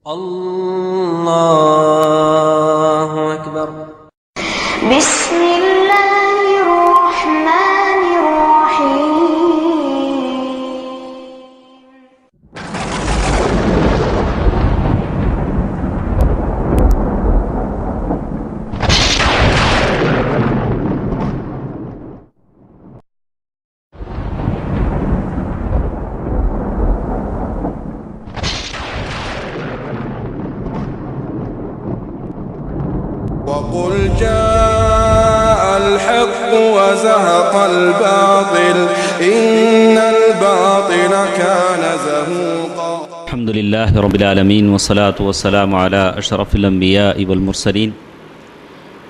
الله أكبر. بسم الله الرحمن الرحيم. وقل جاء الحق وزهق الباطل إن الباطل كان زهوقا. الحمد لله رب العالمين والصلاة والسلام على أشرف الأنبياء والمرسلين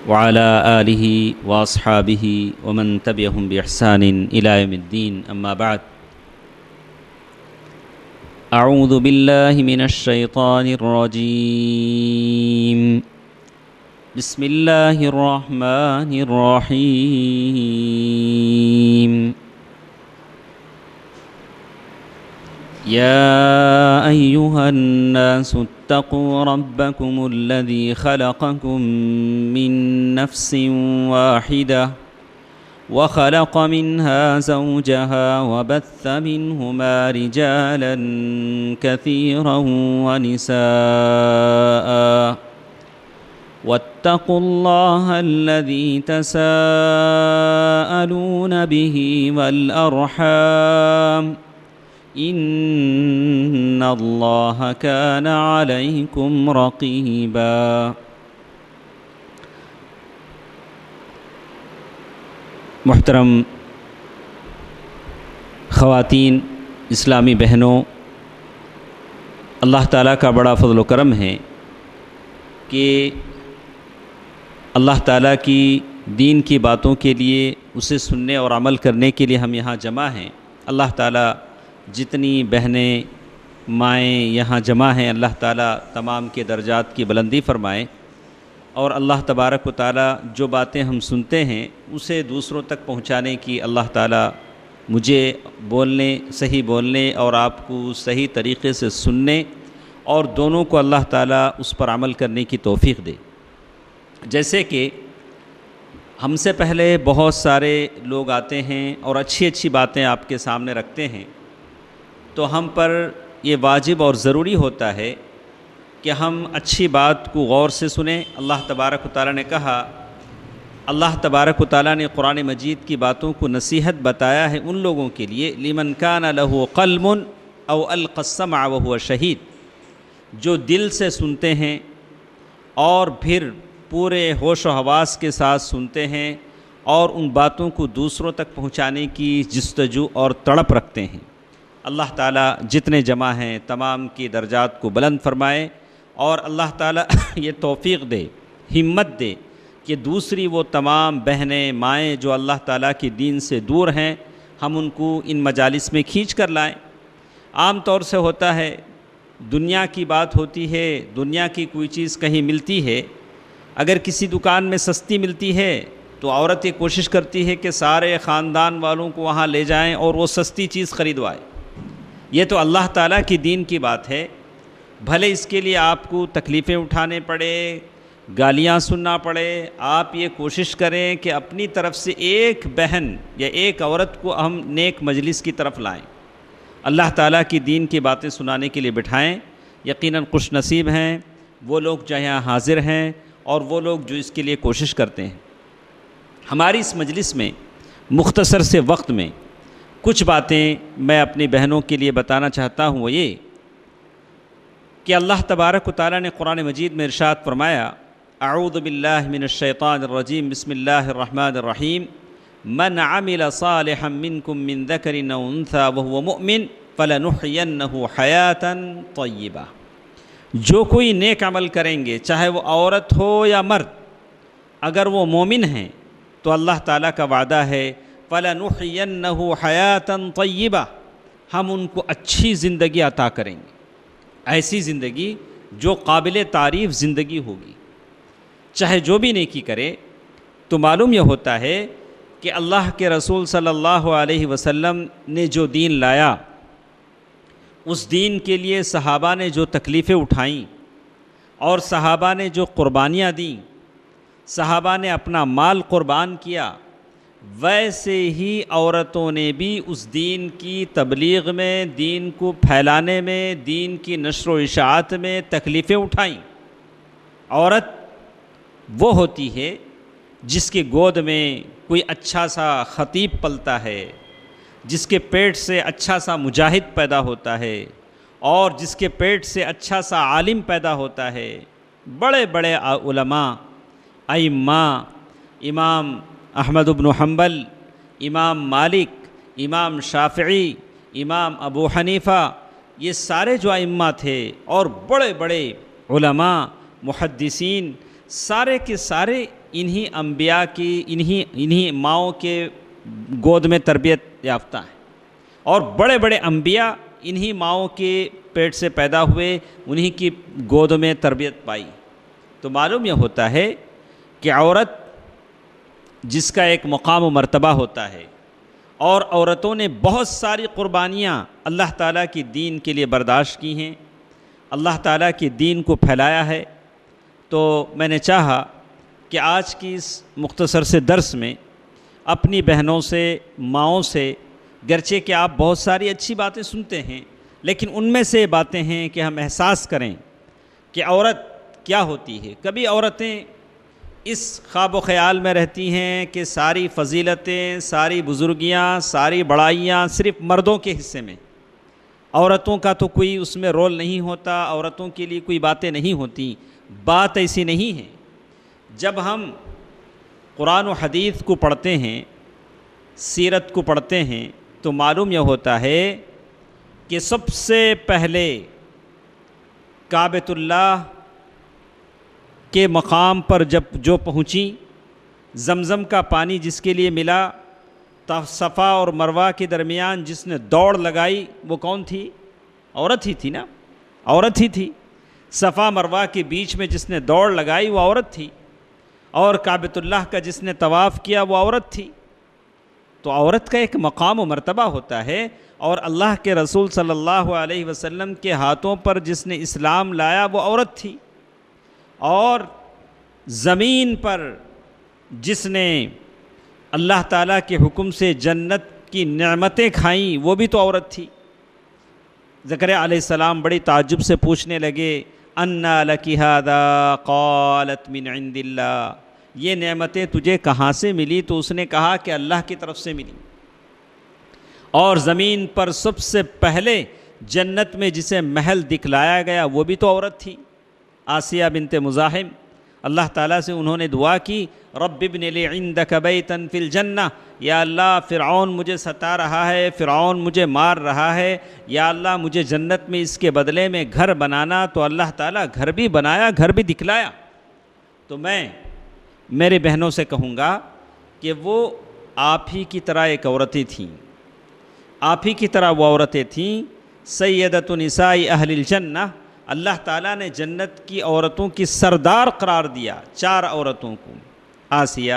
وعلى آله وأصحابه ومن تبعهم بإحسان إلى يوم الدين. أما بعد، أعوذ بالله من الشيطان الرجيم. بسم الله الرحمن الرحيم. يا أيها الناس اتقوا ربكم الذي خلقكم من نفس واحدة وخلق منها زوجها وبث منهما رجالا كثيرا ونساء واتقوا الله الذي تساءلون به والأرحام إن الله كان عليكم رقيبا. محترم خواتین، اسلامی بہنوں، اللہ تعالیٰ کا بڑا فضل و کرم ہے کہ اللہ تعالیٰ کی دین کی باتوں کے لیے، اسے سننے اور عمل کرنے کے لیے ہم یہاں جمع ہیں. اللہ تعالیٰ جتنی بہنیں مائیں یہاں جمع ہیں، اللہ تعالیٰ تمام کے درجات کی بلندی فرمائے، اور اللہ تبارک و تعالیٰ جو باتیں ہم سنتے ہیں اسے دوسروں تک پہنچانے کی اللہ تعالیٰ مجھے صحیح بولنے اور آپ کو صحیح طریقے سے سننے، اور دونوں کو اللہ تعالیٰ اس پر عمل کرنے کی توفیق دے. جیسے کہ ہم سے پہلے بہت سارے لوگ آتے ہیں اور اچھی باتیں آپ کے سامنے رکھتے ہیں، تو ہم پر یہ واجب اور ضروری ہوتا ہے کہ ہم اچھی بات کو غور سے سنیں. اللہ تبارک و تعالیٰ نے کہا، اللہ تبارک و تعالیٰ نے قرآن مجید کی باتوں کو نصیحت بتایا ہے ان لوگوں کے لیے، لمن کان لہ قلب او القى السمع وهو شہید، جو دل سے سنتے ہیں اور پھر پورے ہوش و حواس کے ساتھ سنتے ہیں اور ان باتوں کو دوسروں تک پہنچانے کی جستجو اور تڑپ رکھتے ہیں. اللہ تعالیٰ جتنے جمع ہیں تمام کی درجات کو بلند فرمائے، اور اللہ تعالیٰ یہ توفیق دے، ہمت دے کہ دوسری وہ تمام بہنیں مائیں جو اللہ تعالیٰ کی دین سے دور ہیں، ہم ان کو ان مجالس میں کھینچ کر لائیں. عام طور سے ہوتا ہے، دنیا کی بات ہوتی ہے، دنیا کی کوئی چیز کہیں ملتی ہے، اگر کسی دکان میں سستی ملتی ہے تو عورت یہ کوشش کرتی ہے کہ سارے خاندان والوں کو وہاں لے جائیں اور وہ سستی چیز خریدوائے. یہ تو اللہ تعالیٰ کی دین کی بات ہے، بھلے اس کے لیے آپ کو تکلیفیں اٹھانے پڑے، گالیاں سننا پڑے، آپ یہ کوشش کریں کہ اپنی طرف سے ایک بہن یا ایک عورت کو ہم نیک مجلس کی طرف لائیں، اللہ تعالیٰ کی دین کی باتیں سنانے کے لیے بٹھائیں. یقیناً خوش نصیب ہیں وہ لوگ جو یہاں حاضر ہیں اور وہ لوگ جو اس کے لیے کوشش کرتے ہیں. ہماری اس مجلس میں مختصر سے وقت میں کچھ باتیں میں اپنی بہنوں کے لیے بتانا چاہتا ہوں. وہ یہ کہ اللہ تبارک و تعالیٰ نے قرآن مجید میں ارشاد فرمایا، اعوذ باللہ من الشیطان الرجیم، بسم اللہ الرحمن الرحیم، من عمل صالحا منکم من ذکر او انثی وهو مؤمن فلنحینہ حیاۃ طیبہ. جو کوئی نیک عمل کریں گے، چاہے وہ عورت ہو یا مرد، اگر وہ مومن ہیں تو اللہ تعالیٰ کا وعدہ ہے فَلَنُحْيَنَّهُ حَيَاةً طَيِّبَةً، ہم ان کو اچھی زندگی عطا کریں گے، ایسی زندگی جو قابل تعریف زندگی ہوگی. چاہے جو بھی نیکی کرے، تو معلوم یہ ہوتا ہے کہ اللہ کے رسول صلی اللہ علیہ وسلم نے جو دین لایا، اس دین کے لیے صحابہ نے جو تکلیفیں اٹھائیں، اور صحابہ نے جو قربانیاں دیں، صحابہ نے اپنا مال قربان کیا، ویسے ہی عورتوں نے بھی اس دین کی تبلیغ میں، دین کو پھیلانے میں، دین کی نشر و اشاعت میں تکلیفیں اٹھائیں۔ عورت وہ ہوتی ہے جس کی گود میں کوئی اچھا سا خطیب پلتا ہے، جس کے پیٹ سے اچھا سا مجاہد پیدا ہوتا ہے، اور جس کے پیٹ سے اچھا سا عالم پیدا ہوتا ہے۔ بڑے بڑے علماء، ائمہ، امام احمد بن حنبل، امام مالک، امام شافعی، امام ابو حنیفہ، یہ سارے جو ائمہ تھے اور بڑے بڑے علماء، محدثین، سارے کے سارے انہی انبیاء کی، انہی ماؤں کے گود میں تربیت یافتہ ہیں، اور بڑے بڑے انبیاء انہی ماؤں کے پیٹ سے پیدا ہوئے، انہی کی گود میں تربیت پائی۔ تو معلوم یہ ہوتا ہے کہ عورت جس کا ایک مقام و مرتبہ ہوتا ہے، اور عورتوں نے بہت ساری قربانیاں اللہ تعالیٰ کی دین کے لیے برداشت کی ہیں، اللہ تعالیٰ کی دین کو پھیلایا ہے۔ تو میں نے چاہا کہ آج کی اس مختصر سے درس میں اپنی بہنوں سے، ماؤں سے، گرچہ کہ آپ بہت ساری اچھی باتیں سنتے ہیں، لیکن ان میں سے باتیں ہیں کہ ہم احساس کریں کہ عورت کیا ہوتی ہے۔ کبھی عورتیں اس خواب و خیال میں رہتی ہیں کہ ساری فضیلتیں، ساری بزرگیاں، ساری بڑائیاں صرف مردوں کے حصے میں، عورتوں کا تو کوئی اس میں رول نہیں ہوتا، عورتوں کے لیے کوئی باتیں نہیں ہوتی۔ بات ایسی نہیں ہے۔ جب ہم قرآن و حدیث کو پڑھتے ہیں، سیرت کو پڑھتے ہیں، تو معلوم یہ ہوتا ہے کہ سب سے پہلے کعبۃ اللہ کے مقام پر جو پہنچی، زمزم کا پانی جس کے لیے ملا، صفا اور مروہ کے درمیان جس نے دوڑ لگائی، وہ کون تھی؟ عورت ہی تھی نا، عورت ہی تھی۔ صفا مروہ کے بیچ میں جس نے دوڑ لگائی وہ عورت تھی، اور کعبۃ اللہ کا جس نے طواف کیا وہ عورت تھی۔ تو عورت کا ایک مقام و مرتبہ ہوتا ہے، اور اللہ کے رسول صلی اللہ علیہ وسلم کے ہاتھوں پر جس نے اسلام لایا وہ عورت تھی، اور زمین پر جس نے اللہ تعالیٰ کے حکم سے جنت کی نعمتیں کھائیں وہ بھی تو عورت تھی۔ زکریا علیہ السلام بڑی تعجب سے پوچھنے لگے، اَنَّا لَكِ هَذَا قَالَتْ مِنْ عِنْدِ اللَّهِ، یہ نعمتیں تجھے کہاں سے ملی؟ تو اس نے کہا کہ اللہ کی طرف سے ملی۔ اور زمین پر سب سے پہلے جنت میں جسے محل دکھلایا گیا وہ بھی تو عورت تھی، آسیہ بنت مزاحم۔ اللہ تعالیٰ سے انہوں نے دعا کی، رب ابن لی عندک بیتا فی الجنہ، یا اللہ فرعون مجھے ستا رہا ہے، فرعون مجھے مار رہا ہے، یا اللہ مجھے جنت میں اس کے بدلے میں گھر بنانا۔ تو اللہ تعالیٰ گھر بھی بنایا، گھر بھی دکھلایا۔ تو میں میرے بہنوں سے کہوں گا کہ وہ آپ ہی کی طرح ایک عورتیں تھیں، آپ ہی کی طرح وہ عورتیں تھیں، سیدۃ نساء اہل الجنہ۔ اللہ تعالیٰ نے جنت کی عورتوں کی سردار قرار دیا، 4 عورتوں کو۔ آسیہ،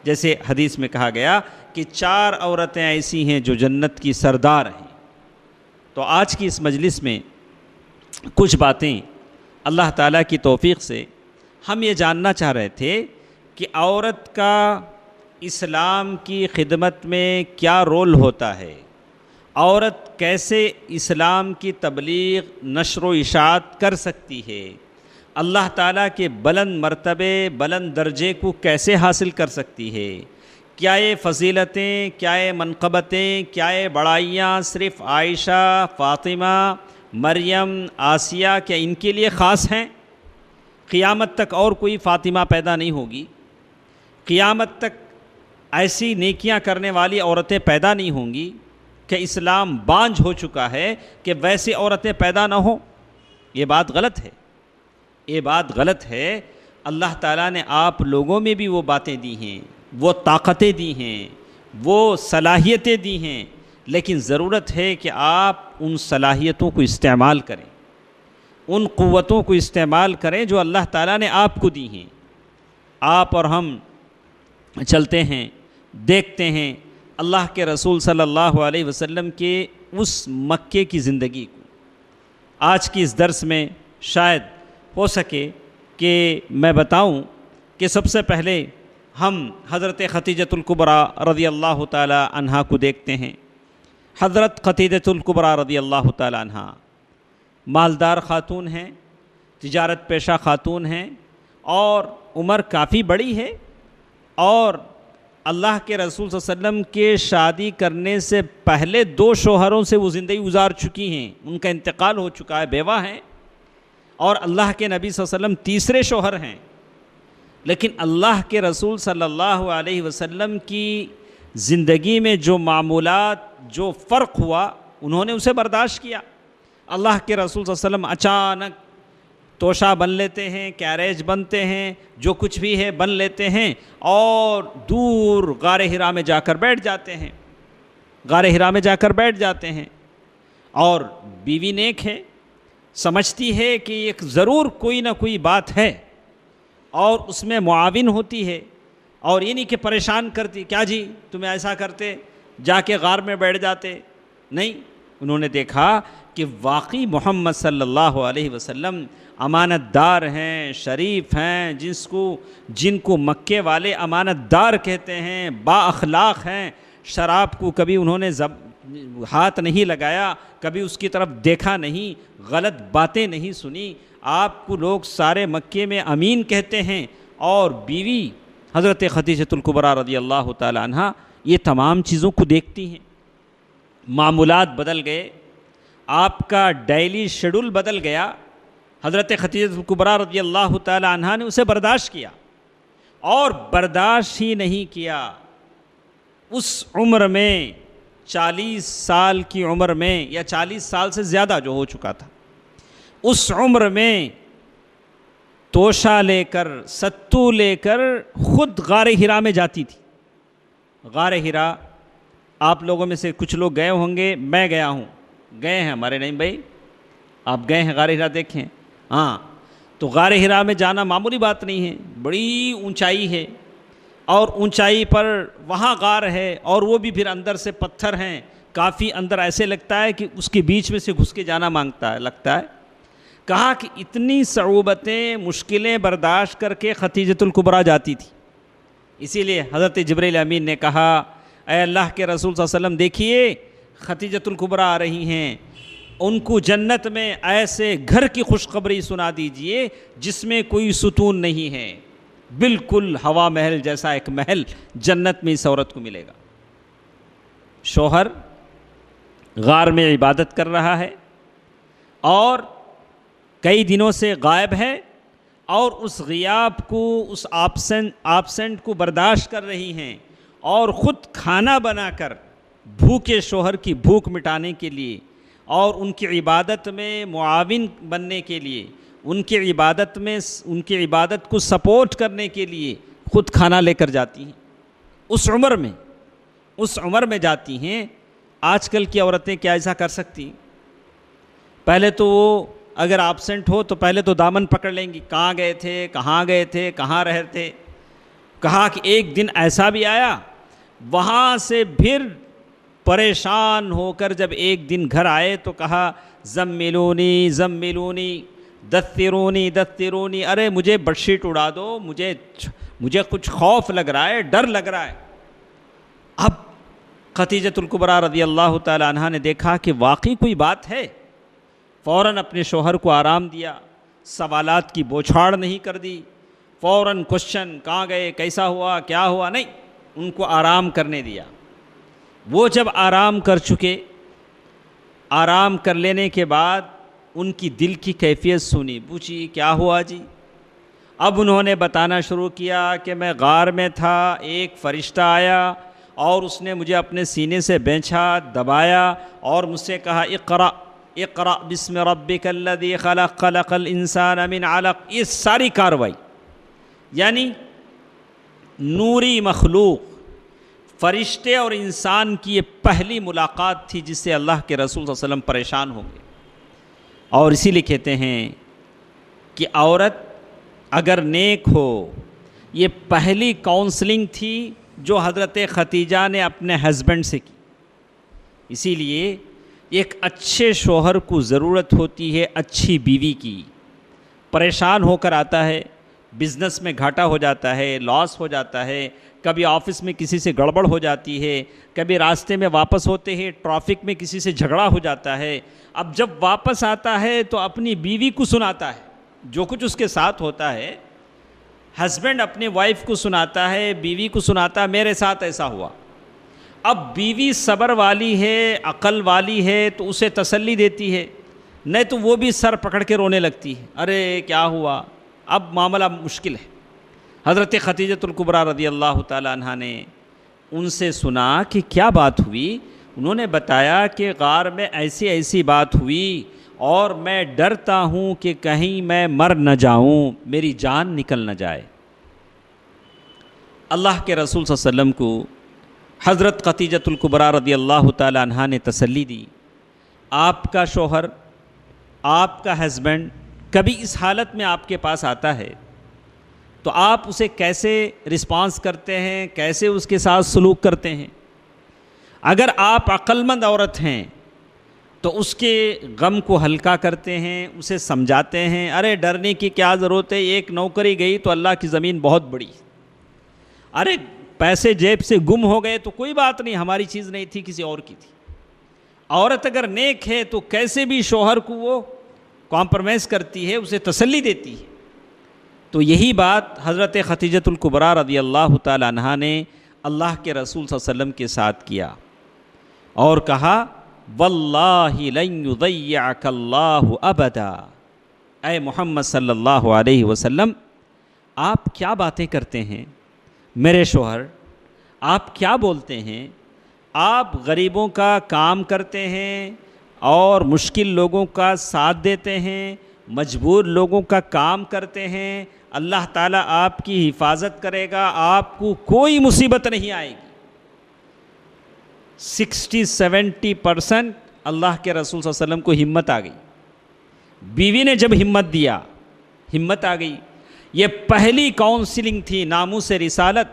جیسے حدیث میں کہا گیا کہ 4 عورتیں ایسی ہیں جو جنت کی سردار ہیں۔ تو آج کی اس مجلس میں کچھ باتیں اللہ تعالیٰ کی توفیق سے ہم یہ جاننا چاہ رہے تھے کہ عورت کا اسلام کی خدمت میں کیا رول ہوتا ہے، عورت کیسے اسلام کی تبلیغ، نشر و اشاعت کر سکتی ہے، اللہ تعالیٰ کے بلند مرتبے، بلند درجے کو کیسے حاصل کر سکتی ہے، کیا یہ فضیلتیں، کیا یہ منقبتیں، کیا یہ بڑائیاں صرف عائشہ، فاطمہ، مریم، آسیہ کیا ان کے لیے خاص ہیں؟ قیامت تک اور کوئی فاطمہ پیدا نہیں ہوگی، قیامت تک ایسی نیکیاں کرنے والی عورتیں پیدا نہیں ہوں گی کہ اسلام بانجھ ہو چکا ہے کہ ویسی عورتیں پیدا نہ ہوں۔ یہ بات غلط ہے، یہ بات غلط ہے۔ اللہ تعالیٰ نے آپ لوگوں میں بھی وہ باتیں دی ہیں، وہ طاقتیں دی ہیں، وہ صلاحیتیں دی ہیں، لیکن ضرورت ہے کہ آپ ان صلاحیتوں کو استعمال کریں، ان قوتوں کو استعمال کریں جو اللہ تعالیٰ نے آپ کو دی ہیں۔ آپ اور ہم چلتے ہیں، دیکھتے ہیں اللہ کے رسول صلی اللہ علیہ وسلم کے اس مکے کی زندگی کو۔ آج کی اس درس میں شاید ہو سکے کہ میں بتاؤں کہ سب سے پہلے ہم حضرت خدیجۃ الکبریٰ رضی اللہ تعالی عنہا کو دیکھتے ہیں۔ حضرت خدیجۃ الکبریٰ رضی اللہ تعالی عنہا مالدار خاتون ہیں، تجارت پیشہ خاتون ہیں، اور عمر کافی بڑی ہے، اور اللہ کے رسول صلی اللہ علیہ وسلم کے شادی کرنے سے پہلے 2 شوہروں سے وہ زندگی گزار چکی ہیں، ان کا انتقال ہو چکا ہے، بیوہ ہیں، اور اللہ کے نبی صلی اللہ علیہ وسلم تیسرے شوہر ہیں۔ لیکن اللہ کے رسول صلی اللہ علیہ وسلم کی زندگی میں جو معمولات، جو فرق ہوا، انہوں نے اسے برداشت کیا۔ اللہ کے رسول صلی اللہ علیہ وسلم اچانک توشہ بن لیتے ہیں، کیریج بنتے ہیں، جو کچھ بھی ہے بن لیتے ہیں، اور دور غار حرا میں جا کر بیٹھ جاتے ہیں، غار حرا میں جا کر بیٹھ جاتے ہیں، اور بیوی نیک ہے، سمجھتی ہے کہ ایک ضرور کوئی نہ کوئی بات ہے، اور اس میں معاون ہوتی ہے، اور یہ نہیں کہ پریشان کرتی، کیا جی تمہیں ایسا کرتے، جا کے غار میں بیٹھ جاتے، نہیں۔ انہوں نے دیکھا کہ واقعی محمد صلی اللہ علیہ وسلم امانت دار ہیں، شریف ہیں، جن کو مکے والے امانت دار کہتے ہیں، با اخلاق ہیں، شراب کو کبھی انہوں نے ہاتھ نہیں لگایا، کبھی اس کی طرف دیکھا نہیں، غلط باتیں نہیں سنی، آپ کو لوگ سارے مکے میں امین کہتے ہیں، اور بیوی حضرت خدیجۃ الکبریٰ رضی اللہ تعالی عنہا یہ تمام چیزوں کو دیکھتی ہیں۔ معمولات بدل گئے، آپ کا ڈیلی شیڈول بدل گیا، حضرت خدیجۃ الکبریٰ رضی اللہ تعالی عنہا نے اسے برداشت کیا، اور برداشت ہی نہیں کیا، اس عمر میں 40 سال کی عمر میں، یا 40 سال سے زیادہ جو ہو چکا تھا، اس عمر میں توشہ لے کر، ستو لے کر خود غار حرا میں جاتی تھی۔ غار حرا آپ لوگوں میں سے کچھ لوگ گئے ہوں گے، میں گیا ہوں، گئے ہیں ہمارے نہیں بھائی، آپ گئے ہیں غار حرا دیکھیں؟ ہاں، تو غار حرا میں جانا معمولی بات نہیں ہے، بڑی اونچائی ہے، اور اونچائی پر وہاں غار ہے، اور وہ بھی پھر اندر سے پتھر ہیں، کافی اندر، ایسے لگتا ہے کہ اس کے بیچ میں سے گھس کے جانا لگتا ہے۔ کہا کہ اتنی صعوبتیں، مشکلیں برداشت کر کے خدیجۃ الکبریٰ جاتی تھی۔ اسی لیے حضرت جبرائیل امین نے کہا، اے اللہ کے رسول صلی اللہ علیہ وسلم دیکھیے خدیجۃ الکبریٰ آ رہی ہیں، ان کو جنت میں ایسے گھر کی خوشخبری سنا دیجئے جس میں کوئی ستون نہیں ہے، بالکل ہوا محل جیسا ایک محل جنت میں اس عورت کو ملے گا۔ شوہر غار میں عبادت کر رہا ہے، اور کئی دنوں سے غائب ہے، اور اس غیاب کو، اس آبسینٹ کو برداشت کر رہی ہیں، اور خود کھانا بنا کر بھوکے شوہر کی بھوک مٹانے کے لیے، اور ان کی عبادت میں معاون بننے کے لیے، ان کی عبادت کو سپورٹ کرنے کے لیے خود کھانا لے کر جاتی ہیں۔ اس عمر میں جاتی ہیں۔ آج کل کی عورتیں کیا ایسا کر سکتی؟ پہلے تو وہ اگر ایبسنٹ ہو تو پہلے تو دامن پکڑ لیں گی، کہاں گئے تھے، کہاں رہے تھے۔ کہا کہ ایک دن ایسا بھی آیا، وہاں سے پھر پریشان ہو کر جب ایک دن گھر آئے تو کہا زملونی دثرونی، ارے مجھے بیڈ شیٹ اڑا دو، مجھے کچھ خوف لگ رہا ہے، ڈر لگ رہا ہے۔ اب خدیجۃ الکبریٰ رضی اللہ تعالی عنہا نے دیکھا کہ واقعی کوئی بات ہے، فوراً اپنے شوہر کو آرام دیا، سوالات کی بوچھاڑ نہیں کر دی، فوراً کوشچن، کہاں گئے، کیسا ہوا، کیا ہوا، نہیں، ان کو آرام کرنے دیا۔ وہ جب آرام کر چکے، آرام کر لینے کے بعد ان کی دل کی کیفیت سنی، پوچھی کیا ہوا جی؟ اب انہوں نے بتانا شروع کیا کہ میں غار میں تھا، ایک فرشتہ آیا اور اس نے مجھے اپنے سینے سے بینچا، دبایا اور مجھ سے کہا اقرأ بسم ربک الذی خلق خلق الانسان من علق۔ یہ ساری کاروائی یعنی نوری مخلوق فرشتے اور انسان کی یہ پہلی ملاقات تھی جس سے اللہ کے رسول صلی اللہ علیہ وسلم پریشان ہوں گے۔ اور اسی لیے کہتے ہیں کہ عورت اگر نیک ہو، یہ پہلی کاؤنسلنگ تھی جو حضرت خدیجہ نے اپنے ہسبینڈ سے کی۔ اسی لیے ایک اچھے شوہر کو ضرورت ہوتی ہے اچھی بیوی کی، پریشان ہو کر آتا ہے، بزنس میں گھاٹا ہو جاتا ہے، لاس ہو جاتا ہے، کبھی آفس میں کسی سے گڑبڑ ہو جاتی ہے، کبھی راستے میں واپس ہوتے ہیں ٹریفک میں کسی سے جھگڑا ہو جاتا ہے۔ اب جب واپس آتا ہے تو اپنی بیوی کو سناتا ہے جو کچھ اس کے ساتھ ہوتا ہے، ہسبینڈ اپنے وائف کو سناتا ہے، بیوی کو سناتا ہے میرے ساتھ ایسا ہوا۔ اب بیوی صبر والی ہے، عقل والی ہے تو اسے تسلی دیتی ہے، نہیں تو وہ بھی سر پکڑ کے رونے لگتی ہے، ارے کیا ہوا، اب معاملہ مشکل ہے۔ حضرت خدیجہ الکبریٰ رضی اللہ تعالی عنہ نے ان سے سنا کہ کیا بات ہوئی، انہوں نے بتایا کہ غار میں ایسی ایسی بات ہوئی اور میں ڈرتا ہوں کہ کہیں میں مر نہ جاؤں، میری جان نکل نہ جائے۔ اللہ کے رسول صلی اللہ علیہ وسلم کو حضرت خدیجہ الکبریٰ رضی اللہ تعالی عنہ نے تسلی دی، آپ کا شوہر، آپ کا ہسبینڈ کبھی اس حالت میں آپ کے پاس آتا ہے تو آپ اسے کیسے رسپانس کرتے ہیں، کیسے اس کے ساتھ سلوک کرتے ہیں؟ اگر آپ عقل مند عورت ہیں تو اس کے غم کو ہلکا کرتے ہیں، اسے سمجھاتے ہیں، ارے ڈرنے کی کیا ضرورت ہے، ایک نوکری گئی تو اللہ کی زمین بہت بڑی، ارے پیسے جیب سے گم ہو گئے تو کوئی بات نہیں، ہماری چیز نہیں تھی کسی اور کی تھی۔ عورت اگر نیک ہے تو کیسے بھی شوہر کو وہ کمپرومائز کرتی ہے، اسے تسلی دیتی ہے۔ تو یہی بات حضرت خدیجہ الکبریٰ رضی اللہ تعالی عنہ نے اللہ کے رسول صلی اللہ علیہ وسلم کے ساتھ کیا اور کہا واللہ لن یضیعک اللہ ابدا، اے محمد صلی اللہ علیہ وسلم آپ کیا باتیں کرتے ہیں میرے شوہر، آپ کیا بولتے ہیں، آپ غریبوں کا کام کرتے ہیں اور مشکل لوگوں کا ساتھ دیتے ہیں، مجبور لوگوں کا کام کرتے ہیں، اللہ تعالیٰ آپ کی حفاظت کرے گا، آپ کو کوئی مصیبت نہیں آئے گی۔ 60-70% اللہ کے رسول صلی اللہ علیہ وسلم کو ہمت آ گئی، بیوی نے جب ہمت دیا ہمت آ گئی۔ یہ پہلی کاؤنسلنگ تھی ناموس رسالت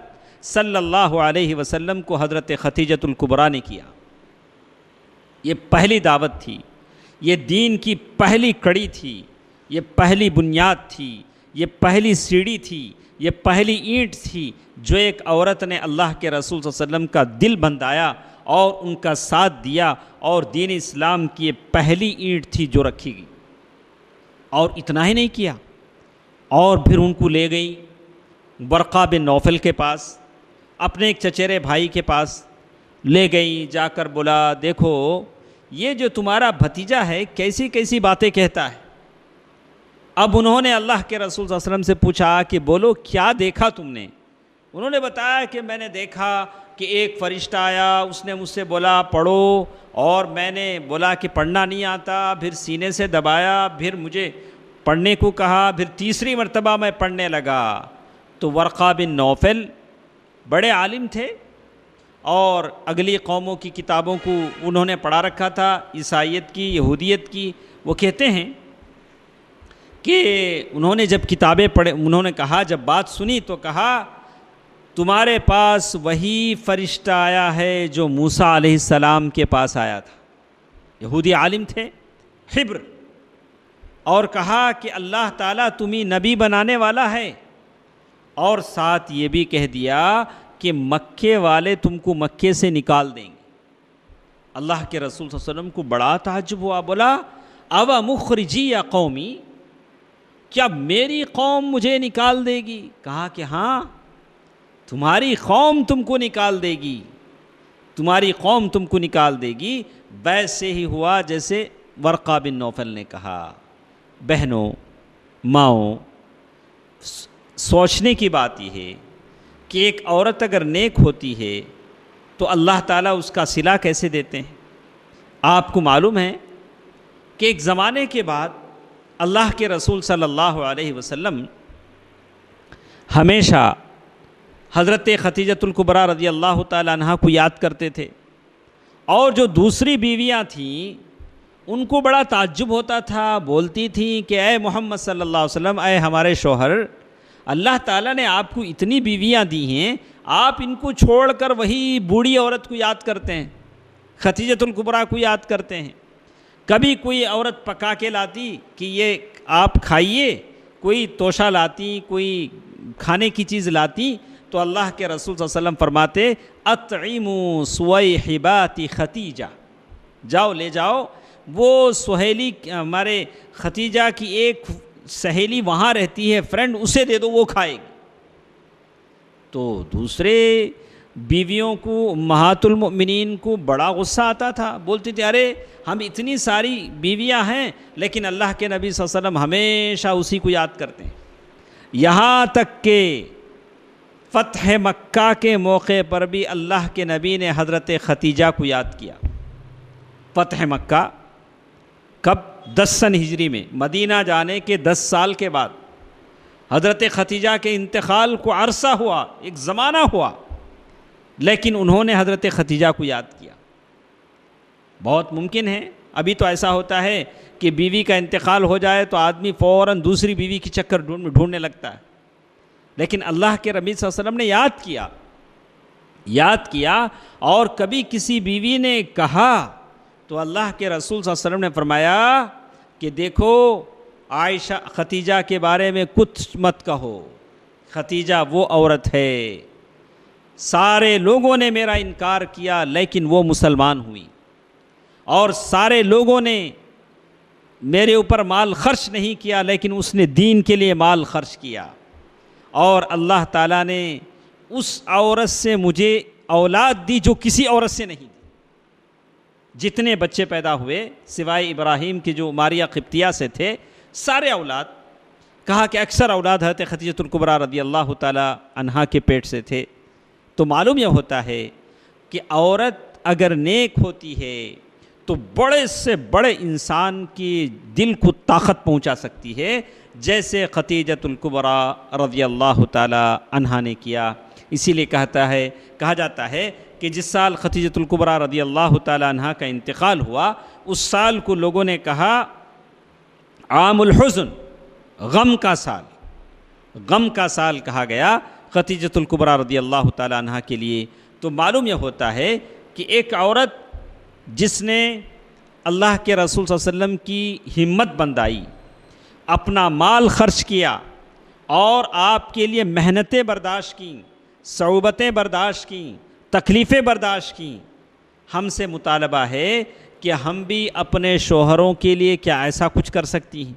صلی اللہ علیہ وسلم کو حضرت خدیجہ الکبریٰ نے کیا، یہ پہلی دعوت تھی، یہ دین کی پہلی کڑی تھی، یہ پہلی بنیاد تھی، یہ پہلی سیڑھی تھی، یہ پہلی اینٹ تھی جو ایک عورت نے اللہ کے رسول صلی اللہ علیہ وسلم کا دل بندھایا اور ان کا ساتھ دیا، اور دین اسلام کی یہ پہلی اینٹ تھی جو رکھی گئی۔ اور اتنا ہی نہیں کیا، اور پھر ان کو لے گئی ورقہ بن نوفل کے پاس، اپنے ایک چچیرے بھائی کے پاس لے گئی، جا کر بولا دیکھو یہ جو تمہارا بھتیجا ہے کیسی کیسی باتیں کہتا ہے۔ اب انہوں نے اللہ کے رسول صلی اللہ علیہ وسلم سے پوچھا کہ بولو کیا دیکھا تم نے؟ انہوں نے بتایا کہ میں نے دیکھا کہ ایک فرشتہ آیا، اس نے مجھ سے بولا پڑھو، اور میں نے بولا کہ پڑھنا نہیں آتا، پھر سینے سے دبایا، پھر مجھے پڑھنے کو کہا، پھر تیسری مرتبہ میں پڑھنے لگا۔ تو ورقہ بن نوفل بڑے عالم تھے اور اگلی قوموں کی کتابوں کو انہوں نے پڑھا رکھا تھا، عیسائیت کی، یہودیت کی۔ وہ کہتے ہیں کہ انہوں نے جب کتابیں پڑھے، انہوں نے کہا، جب بات سنی تو کہا تمہارے پاس وہی فرشتہ آیا ہے جو موسیٰ علیہ السلام کے پاس آیا تھا۔ یہودی عالم تھے، حبر، اور کہا کہ اللہ تعالیٰ تمہیں نبی بنانے والا ہے، اور ساتھ یہ بھی کہہ دیا کہ مکے والے تم کو مکے سے نکال دیں گے۔ اللہ کے رسول صلی اللہ علیہ وسلم کو بڑا تعجب ہوا، بولا اَوَ مُخْرِجِی یا قومی، کیا میری قوم مجھے نکال دے گی؟ کہا کہ ہاں تمہاری قوم تم کو نکال دے گی، تمہاری قوم تم کو نکال دے گی۔ ویسے ہی ہوا جیسے ورقہ بن نوفل نے کہا۔ بہنوں، ماؤں، سوچنے کی بات یہ ہے کہ ایک عورت اگر نیک ہوتی ہے تو اللہ تعالیٰ اس کا صلہ کیسے دیتے ہیں۔ آپ کو معلوم ہے کہ ایک زمانے کے بعد اللہ کے رسول صلی اللہ علیہ وسلم ہمیشہ حضرت خدیجہ الکبریٰ رضی اللہ تعالی عنہ کو یاد کرتے تھے، اور جو دوسری بیویاں تھیں ان کو بڑا تعجب ہوتا تھا، بولتی تھیں کہ اے محمد صلی اللہ علیہ وسلم، اے ہمارے شوہر، اللہ تعالیٰ نے آپ کو اتنی بیویاں دی ہیں، آپ ان کو چھوڑ کر وہی بوڑھی عورت کو یاد کرتے ہیں، خدیجہ الکبریٰ کو یاد کرتے ہیں۔ کبھی کوئی عورت پکا کے لاتی کہ یہ آپ کھائیے، کوئی توشہ لاتی، کوئی کھانے کی چیز لاتی تو اللہ کے رسول صلی اللہ علیہ وسلم فرماتے اطعموا سویحبات ختیجہ، جاؤ لے جاؤ، وہ سہیلی ہمارے ختیجہ کی ایک سہیلی وہاں رہتی ہے، فرینڈ، اسے دے دو، وہ کھائے گی۔ تو دوسرے بیویوں کو، امہات المؤمنین کو بڑا غصہ آتا تھا، بولتے تھے ارے ہم اتنی ساری بیویاں ہیں لیکن اللہ کے نبی صلی اللہ علیہ وسلم ہمیشہ اسی کو یاد کرتے ہیں، یہاں تک کہ فتح مکہ کے موقع پر بھی اللہ کے نبی نے حضرت ختیجہ کو یاد کیا۔ فتح مکہ کب؟ 10 سن ہجری میں، مدینہ جانے کے 10 سال کے بعد حضرت ختیجہ کے انتقال کو عرصہ ہوا، ایک زمانہ ہوا، لیکن انہوں نے حضرت ختیجہ کو یاد کیا۔ بہت ممکن ہے ابھی تو ایسا ہوتا ہے کہ بیوی کا انتقال ہو جائے تو آدمی فوراً دوسری بیوی کی چکر ڈھونڈنے لگتا ہے، لیکن اللہ کے نبی صلی اللہ علیہ وسلم نے یاد کیا، اور کبھی کسی بیوی نے کہا تو اللہ کے رسول صلی اللہ علیہ وسلم نے فرمایا کہ دیکھو عائشہ ختیجہ کے بارے میں کچھ مت کہو، ختیجہ وہ عورت ہے، سارے لوگوں نے میرا انکار کیا لیکن وہ مسلمان ہوئی، اور سارے لوگوں نے میرے اوپر مال خرچ نہیں کیا لیکن اس نے دین کے لیے مال خرچ کیا، اور اللہ تعالیٰ نے اس عورت سے مجھے اولاد دی جو کسی عورت سے نہیں دی۔ جتنے بچے پیدا ہوئے سوائے ابراہیم کے جو ماریہ قبطیہ سے تھے، سارے اولاد، کہا کہ اکثر اولاد حضرت خدیجۃ الکبریٰ رضی اللہ تعالی عنہا کے پیٹ سے تھے۔ تو معلوم یہ ہوتا ہے کہ عورت اگر نیک ہوتی ہے تو بڑے سے بڑے انسان کی دل کو طاقت پہنچا سکتی ہے، جیسے خدیجۃ الکبریٰ رضی اللہ تعالی عنہا نے کیا۔ اسی لیے کہا جاتا ہے کہ جس سال خدیجۃ الکبریٰ رضی اللہ تعالی عنہا کا انتقال ہوا، اس سال کو لوگوں نے کہا عام الحزن، غم کا سال کہا گیا خدیجۃ الکبریٰ رضی اللہ تعالی عنہا کے لیے۔ تو معلوم یہ ہوتا ہے کہ ایک عورت جس نے اللہ کے رسول صلی اللہ علیہ وسلم کی ہمت بندائی، اپنا مال خرچ کیا اور آپ کے لیے محنتیں برداشت کیں، صعوبتیں برداشت کیں، تکلیفیں برداشت کیں، ہم سے مطالبہ ہے کہ ہم بھی اپنے شوہروں کے لیے کیا ایسا کچھ کر سکتی ہیں؟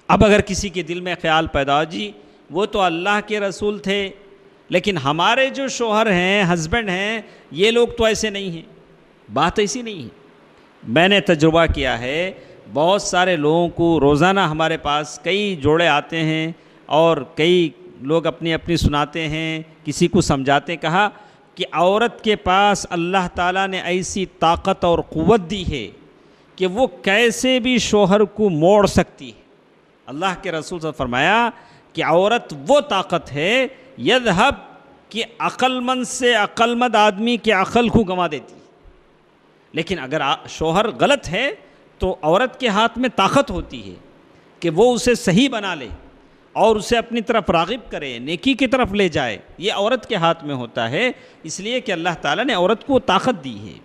اب اگر کسی کے دل میں خیال پیدا ہو جی وہ تو اللہ کے رسول تھے لیکن ہمارے جو شوہر ہیں، ہسبینڈ ہیں، یہ لوگ تو ایسے نہیں ہیں، بات ایسی نہیں ہے۔ میں نے تجربہ کیا ہے، بہت سارے لوگوں کو روزانہ ہمارے پاس کئی جوڑے آتے ہیں اور کئی لوگ اپنی سناتے ہیں، کسی کو سمجھاتے، کہا کہ عورت کے پاس اللہ تعالیٰ نے ایسی طاقت اور قوت دی ہے کہ وہ کیسے بھی شوہر کو موڑ سکتی ہے۔ اللہ کے رسول صلی اللہ علیہ وسلم نے فرمایا کہ عورت وہ طاقت ہے یذہب، کہ عقل مند سے عقل مند آدمی کے عقل کو گنوا دیتی ہے، لیکن اگر شوہر غلط ہے تو عورت کے ہاتھ میں طاقت ہوتی ہے کہ وہ اسے صحیح بنا لے اور اسے اپنی طرف راغب کرے، نیکی کی طرف لے جائے، یہ عورت کے ہاتھ میں ہوتا ہے، اس لیے کہ اللہ تعالیٰ نے عورت کو طاقت دی ہے۔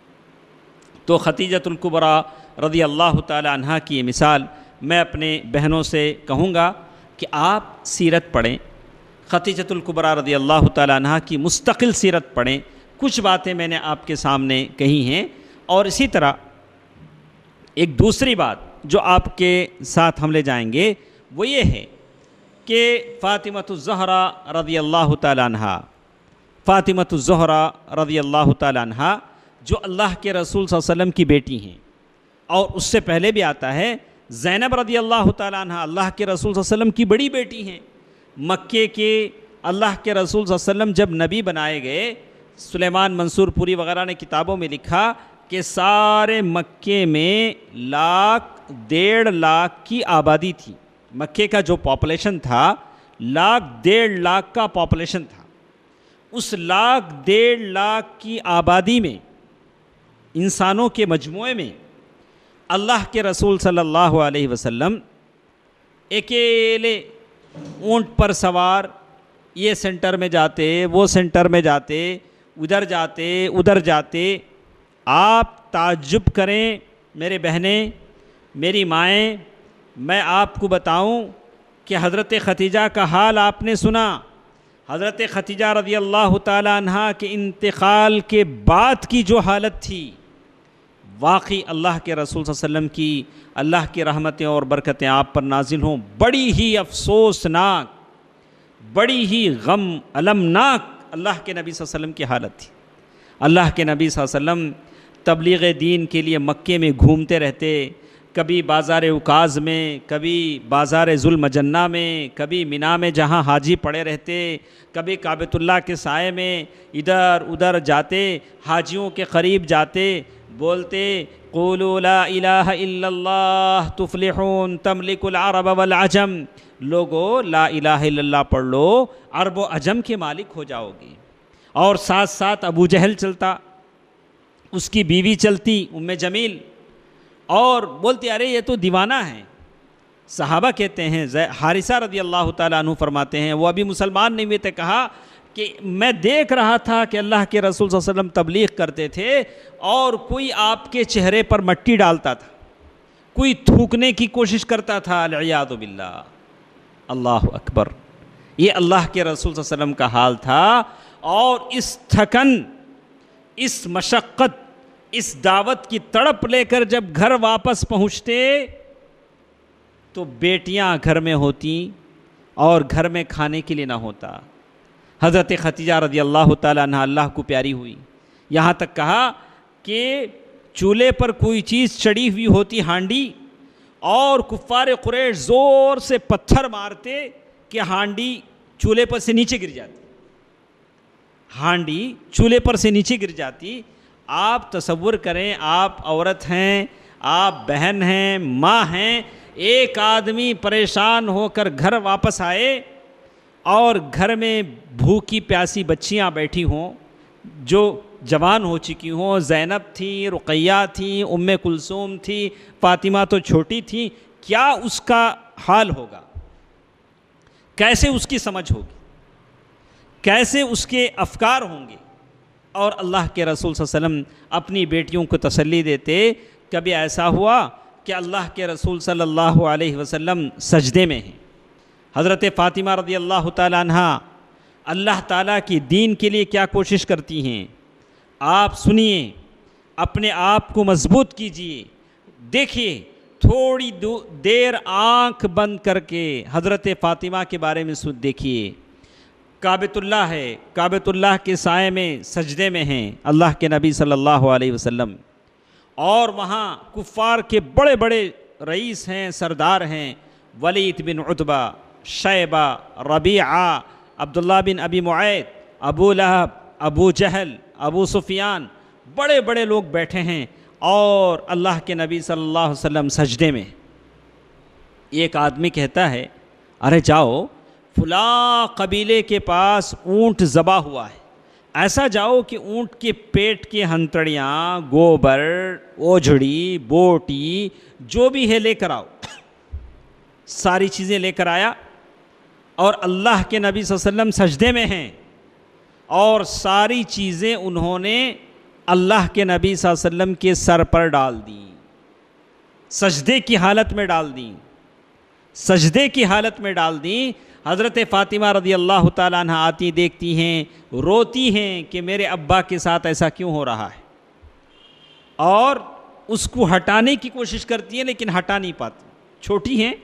تو خدیجۃ الکبریٰ رضی اللہ تعالی عنہا کی یہ مثال میں اپنے بہنوں سے کہوں گا کہ آپ سیرت پڑھیں، خدیجۃ الکبریٰ رضی اللہ تعالی عنہا کی مستقل سیرت پڑھیں۔ کچھ باتیں میں نے آپ کے سامنے کہی ہیں، اور اسی طرح ایک دوسری بات جو آپ کے ساتھ ہم لے جائیں گے وہ یہ ہے کہ فاطمۃ الزہرا رضی اللہ تعالی عنہا، فاطمۃ الزہرا رضی اللہ تعالی عنہا جو اللہ کے رسول صلی اللہ علیہ وسلم کی بیٹی ہیں، اور اس سے پہلے بھی آتا ہے زینب رضی اللہ تعالی عنہا اللہ کے رسول صلی اللہ علیہ وسلم کی بڑی بیٹی ہیں۔ مکے کے اللہ کے رسول صلی اللہ علیہ وسلم جب نبی بنائے گئے، سلیمان منصور پوری وغیرہ نے کتابوں میں لکھا کہ سارے مکے میں 1.5 لاکھ کی آبادی تھی۔ مکے کا جو پاپولیشن تھا 1.5 لاکھ کا پاپولیشن تھا۔ اس 1.5 لاکھ کی آبادی میں، انسانوں کے مجموعے میں، اللہ کے رسول صلی اللہ علیہ وسلم اکیلے اونٹ پر سوار یہ سینٹر میں جاتے، وہ سینٹر میں جاتے، ادھر جاتے۔ آپ تعجب کریں میرے بہنیں، میری مائیں، میں آپ کو بتاؤں کہ حضرت ختیجہ کا حال آپ نے سنا. حضرت ختیجہ رضی اللہ تعالی عنہا کے انتقال کے بعد کی جو حالت تھی، واقعی اللہ کے رسول صلی اللہ علیہ وسلم کی اللہ کی رحمتیں اور برکتیں آپ پر نازل ہوں، بڑی ہی افسوسناک، بڑی ہی غم المناک اللہ کے نبی صلی اللہ علیہ وسلم کی حالت تھی. اللہ کے نبی صلی اللہ علیہ وسلم تبلیغ دین کے لیے مکے میں گھومتے رہتے، کبھی بازار عکاظ میں، کبھی بازار ذوالمجنہ میں، کبھی مینا میں جہاں حاجی پڑے رہتے، کبھی کعبۃ اللہ کے سائے میں ادھر ادھر جاتے، حاجیوں کے قریب جاتے، بولتے قولوا لا الہ الا اللہ تفلحون تملک العرب والعجم، لوگو لا الہ الا اللہ پڑھ لو، عرب و عجم کے مالک ہو جاؤ گے. اور ساتھ ساتھ ابو جہل چلتا، اس کی بیوی چلتی ام جمیل، اور بولتے ارے یہ تو دیوانہ ہیں. صحابہ کہتے ہیں، حارثہ رضی اللہ تعالیٰ عنہ فرماتے ہیں، وہ ابھی مسلمان نہیں ہوئے تھے، کہا کہ میں دیکھ رہا تھا کہ اللہ کے رسول صلی اللہ علیہ وسلم تبلیغ کرتے تھے اور کوئی آپ کے چہرے پر مٹی ڈالتا تھا، کوئی تھوکنے کی کوشش کرتا تھا، العیاذ باللہ. اللہ اکبر، یہ اللہ کے رسول صلی اللہ علیہ وسلم کا حال تھا. اور اس تھکن، اس مشقت، اس دعوت کی تڑپ لے کر جب گھر واپس پہنچتے تو بیٹیاں گھر میں ہوتی اور گھر میں کھانے کے لیے نہ ہوتا. حضرت ختیجہ رضی اللہ تعالیٰ عنہ اللہ کو پیاری ہوئی، یہاں تک کہا کہ چولہے پر کوئی چیز چڑھی ہوئی ہوتی ہانڈی، اور کفار قریش زور سے پتھر مارتے کہ ہانڈی چولہے پر سے نیچے گر جاتی، ہانڈی چولہے پر سے نیچے گر جاتی. آپ تصور کریں، آپ عورت ہیں، آپ بہن ہیں، ماں ہیں، ایک آدمی پریشان ہو کر گھر واپس آئے اور گھر میں بھوکی پیاسی بچیاں بیٹھی ہوں جو جوان ہو چکی ہوں. زینب تھی، رقیہ تھی، ام کلثوم تھی، فاطمہ تو چھوٹی تھی. کیا اس کا حال ہوگا؟ کیسے اس کی سمجھ ہوگی؟ کیسے اس کے افکار ہوں گے؟ اور اللہ کے رسول صلی اللہ علیہ وسلم اپنی بیٹیوں کو تسلی دیتے. کبھی ایسا ہوا کہ اللہ کے رسول صلی اللہ علیہ وسلم سجدے میں ہیں، حضرت فاطمہ رضی اللہ تعالیٰ عنہا اللہ تعالیٰ کی دین کے لیے کیا کوشش کرتی ہیں، آپ سنیے، اپنے آپ کو مضبوط کیجئے. دیکھیے، تھوڑی دیر آنکھ بند کر کے حضرت فاطمہ کے بارے میں دیکھیے. کعبۃ اللہ ہے، کعبۃ اللہ کے سائے میں سجدے میں ہیں اللہ کے نبی صلی اللہ علیہ وسلم، اور وہاں کفار کے بڑے بڑے رئیس ہیں، سردار ہیں، ولید بن عتبہ، شیبہ، ربیعہ، عبداللہ بن ابی معیط، ابو لہب، ابو جہل، ابو سفیان، بڑے بڑے لوگ بیٹھے ہیں اور اللہ کے نبی صلی اللہ علیہ وسلم سجدے میں. ایک آدمی کہتا ہے، ارے جاؤ فلاں قبیلے کے پاس اونٹ ذبح ہوا ہے، ایسا جاؤ کہ اونٹ کے پیٹ کے ہنتڑیاں، گوبر، اوجھڑی، بوٹی، جو بھی ہے لے کر آؤ. ساری چیزیں لے کر آیا، اور اللہ کے نبی صلی اللہ علیہ وسلم سجدے میں ہیں، اور ساری چیزیں انہوں نے اللہ کے نبی صلی اللہ علیہ وسلم کے سر پر ڈال دیں، سجدے کی حالت میں ڈال دیں، سجدے کی حالت میں ڈال دیں. حضرت فاطمہ رضی اللہ تعالیٰ عنہ آتی، دیکھتی ہیں، روتی ہیں کہ میرے ابا کے ساتھ ایسا کیوں ہو رہا ہے، اور اس کو ہٹانے کی کوشش کرتی ہیں لیکن ہٹا نہیں پاتی. چھوٹی ہیں،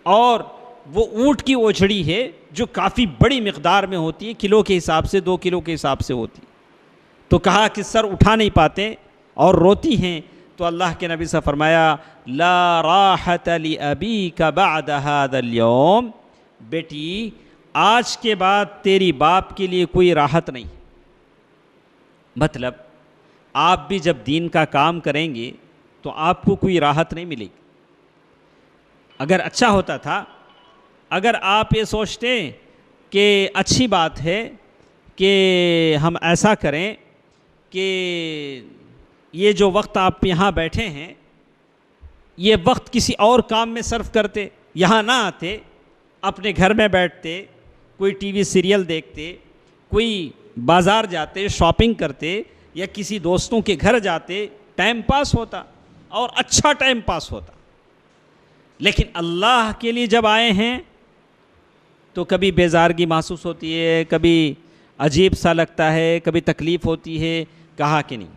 اور وہ اونٹ کی اوجھڑی ہے جو کافی بڑی مقدار میں ہوتی ہے، کلو کے حساب سے، 2 کلو کے حساب سے ہوتی. تو کہا کہ سر اٹھا نہیں پاتے اور روتی ہیں. تو اللہ کے نبی سے فرمایا، لا راحت لأبیک بعد هذا اليوم، بیٹی آج کے بعد تیری باپ کے لیے کوئی راحت نہیں. مطلب آپ بھی جب دین کا کام کریں گے تو آپ کو کوئی راحت نہیں ملے گی. اگر اچھا ہوتا تھا، اگر آپ یہ سوچتے کہ اچھی بات ہے کہ ہم ایسا کریں کہ یہ جو وقت آپ یہاں بیٹھے ہیں یہ وقت کسی اور کام میں صرف کرتے، یہاں نہ آتے، اپنے گھر میں بیٹھتے، کوئی ٹی وی سیریل دیکھتے، کوئی بازار جاتے، شاپنگ کرتے، یا کسی دوستوں کے گھر جاتے، ٹائم پاس ہوتا اور اچھا ٹائم پاس ہوتا. لیکن اللہ کے لیے جب آئے ہیں تو کبھی بیزارگی محسوس ہوتی ہے، کبھی عجیب سا لگتا ہے، کبھی تکلیف ہوتی ہے، کہا کہ نہیں۔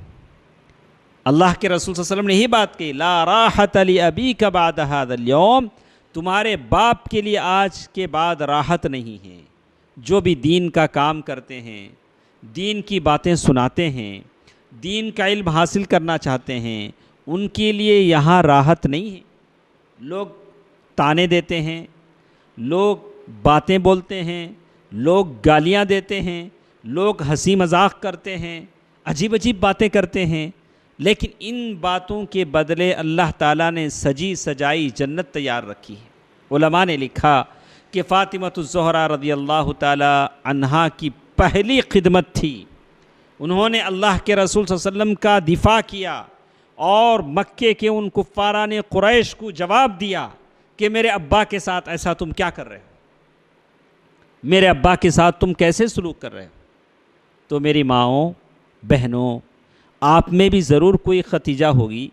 اللہ کے رسول صلی اللہ علیہ وسلم نے یہی بات کہی، لا راحت لابیک بعد ھذا اليوم، تمہارے باپ کے لیے آج کے بعد راحت نہیں ہے۔ جو بھی دین کا کام کرتے ہیں، دین کی باتیں سناتے ہیں، دین کا علم حاصل کرنا چاہتے ہیں، ان کے لیے یہاں راحت نہیں ہے۔ لوگ تانے دیتے ہیں، لوگ باتیں بولتے ہیں، لوگ گالیاں دیتے ہیں، لوگ ہنسی مذاق کرتے ہیں، عجیب عجیب باتیں کرتے ہیں، لیکن ان باتوں کے بدلے اللہ تعالیٰ نے سجی سجائی جنت تیار رکھی ہے۔ علماء نے لکھا کہ فاطمۃ الزہرا رضی اللہ تعالی عنہا کی پہلی خدمت تھی، انہوں نے اللہ کے رسول صلی اللہ علیہ وسلم کا دفاع کیا اور مکے کے ان کفاران قریش کو جواب دیا کہ میرے ابا کے ساتھ ایسا تم کیا کر رہے ہو، میرے ابا کے ساتھ تم کیسے سلوک کر رہے ہو۔ تو میری ماؤں بہنوں، آپ میں بھی ضرور کوئی ختیجہ ہوگی،